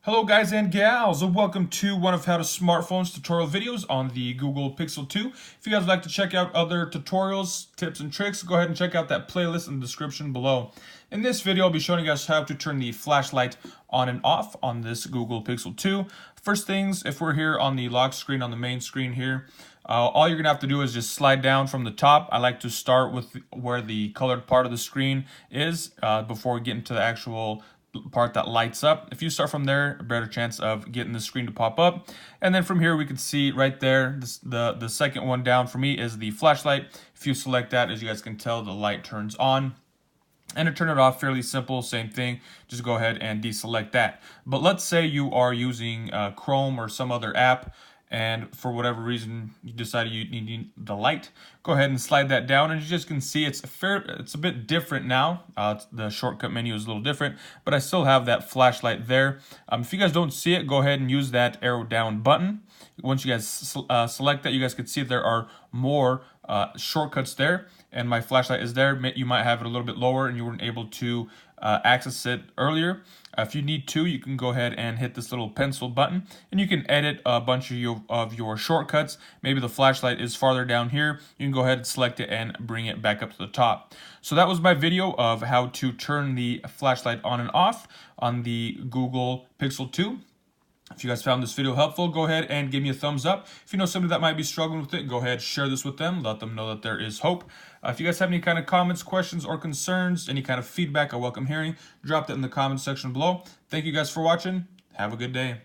Hello guys and gals, and welcome to one of How to Smartphones tutorial videos on the Google Pixel 2. If you guys would like to check out other tutorials, tips, and tricks, go ahead and check out that playlist in the description below. In this video, I'll be showing you guys how to turn the flashlight on and off on this Google Pixel 2. First things, if we're here on the lock screen, on the main screen here, all you're going to have to do is just slide down from the top. I like to start with where the colored part of the screen is before we get into the actual part that lights up. If you start from there, a better chance of getting the screen to pop up. And then from here we can see right there, the second one down for me is the flashlight. If you select that, as you guys can tell, the light turns on. And to turn it off, fairly simple, same thing. Just go ahead and deselect that. But let's say you are using Chrome or some other app, and for whatever reason you decided you need the light, go ahead and slide that down, and you just can see it's a bit different now. The shortcut menu is a little different, but I still have that flashlight there. If you guys don't see it, go ahead and use that arrow down button. Once you guys select that, you guys can see there are more shortcuts there, and my flashlight is there. You might have it a little bit lower and you weren't able to access it earlier. If you need to, you can go ahead and hit this little pencil button, and you can edit a bunch of your shortcuts. Maybe the flashlight is farther down here. You can go ahead and select it and bring it back up to the top. So that was my video of how to turn the flashlight on and off on the Google Pixel 2. If you guys found this video helpful, go ahead and give me a thumbs up. If you know somebody that might be struggling with it, go ahead, share this with them. Let them know that there is hope. If you guys have any kind of comments, questions, or concerns, any kind of feedback, I welcome hearing. Drop that in the comments section below. Thank you guys for watching. Have a good day.